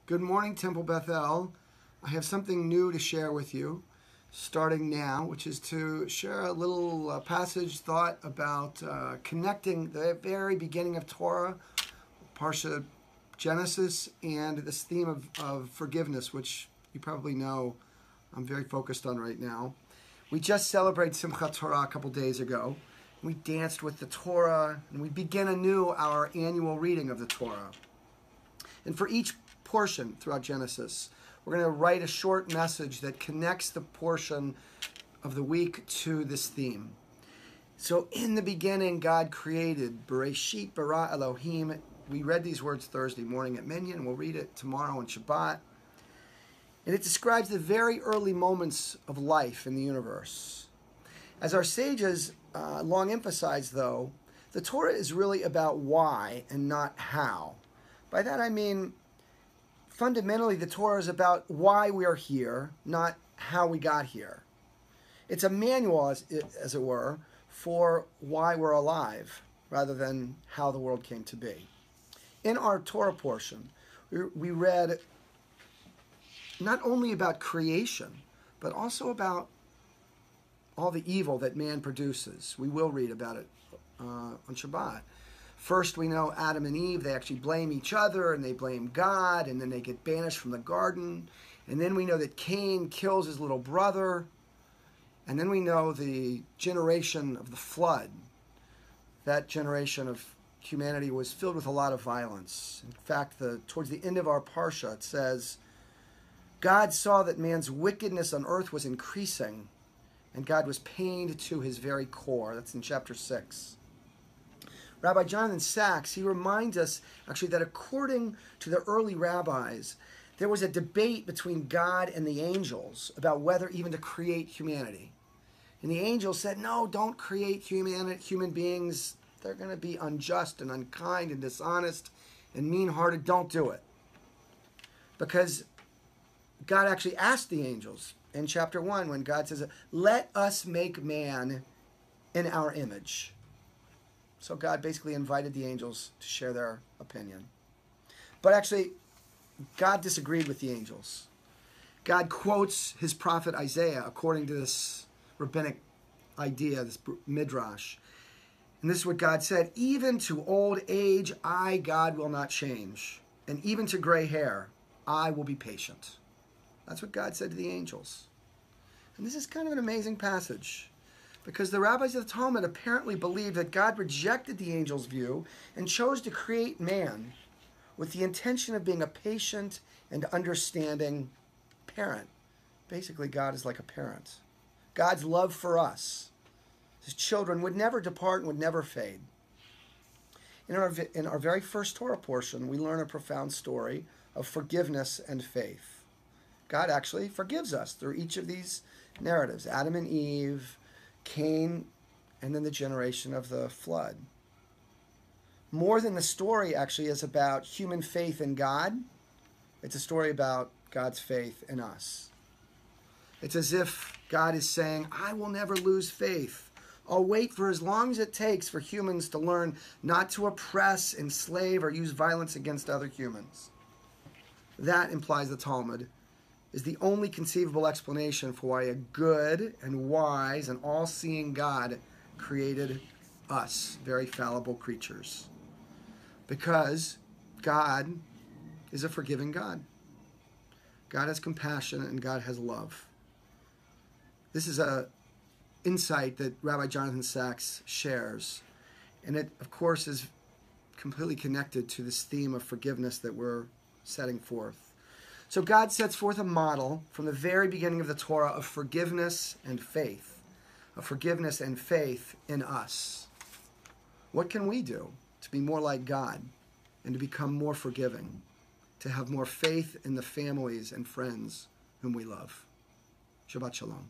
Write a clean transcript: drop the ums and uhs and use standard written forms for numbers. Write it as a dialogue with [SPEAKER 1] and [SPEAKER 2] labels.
[SPEAKER 1] Good morning, Temple Beth-El. I have something new to share with you, starting now, which is to share a little passage thought about connecting the very beginning of Torah, Parsha Genesis, and this theme of forgiveness, which you probably know I'm very focused on right now. We just celebrated Simchat Torah a couple days ago. We danced with the Torah, and we begin anew our annual reading of the Torah. And for each portion throughout Genesis, we're going to write a short message that connects the portion of the week to this theme. So in the beginning, God created, Bereishit bara Elohim. We read these words Thursday morning at Minyan. We'll read it tomorrow on Shabbat. And it describes the very early moments of life in the universe. As our sages long emphasized, though, the Torah is really about why and not how. By that I mean, fundamentally, the Torah is about why we are here, not how we got here. It's a manual, as it were, for why we're alive, rather than how the world came to be. In our Torah portion, we read not only about creation, but also about all the evil that man produces. We will read about it on Shabbat. First, we know Adam and Eve, they actually blame each other, and they blame God, and then they get banished from the garden. And then we know that Cain kills his little brother. And then we know the generation of the flood. That generation of humanity was filled with a lot of violence. In fact, towards the end of our Parsha, it says, God saw that man's wickedness on earth was increasing, and God was pained to his very core. That's in chapter 6. Rabbi Jonathan Sacks, he reminds us actually that according to the early rabbis, there was a debate between God and the angels about whether even to create humanity. And the angels said, no, don't create human beings. They're going to be unjust and unkind and dishonest and mean-hearted. Don't do it. Because God actually asked the angels in chapter 1 when God says, let us make man in our image. So God basically invited the angels to share their opinion. But actually, God disagreed with the angels. God quotes his prophet Isaiah according to this rabbinic idea, this midrash. And this is what God said, even to old age, I, God, will not change. And even to gray hair, I will be patient. That's what God said to the angels. And this is kind of an amazing passage, because the rabbis of the Talmud apparently believed that God rejected the angels' view and chose to create man with the intention of being a patient and understanding parent. Basically, God is like a parent. God's love for us, his children, would never depart and would never fade. In our very first Torah portion, we learn a profound story of forgiveness and faith. God actually forgives us through each of these narratives, Adam and Eve, Cain, and then the generation of the flood. More than the story actually is about human faith in God, it's a story about God's faith in us. It's as if God is saying, I will never lose faith. I'll wait for as long as it takes for humans to learn not to oppress, enslave, or use violence against other humans. That, implies the Talmud, is the only conceivable explanation for why a good and wise and all-seeing God created us, very fallible creatures. Because God is a forgiving God. God has compassion and God has love. This is an insight that Rabbi Jonathan Sacks shares. And it, of course, is completely connected to this theme of forgiveness that we're setting forth. So God sets forth a model from the very beginning of the Torah of forgiveness and faith, in us. What can we do to be more like God and to become more forgiving, to have more faith in the families and friends whom we love? Shabbat Shalom.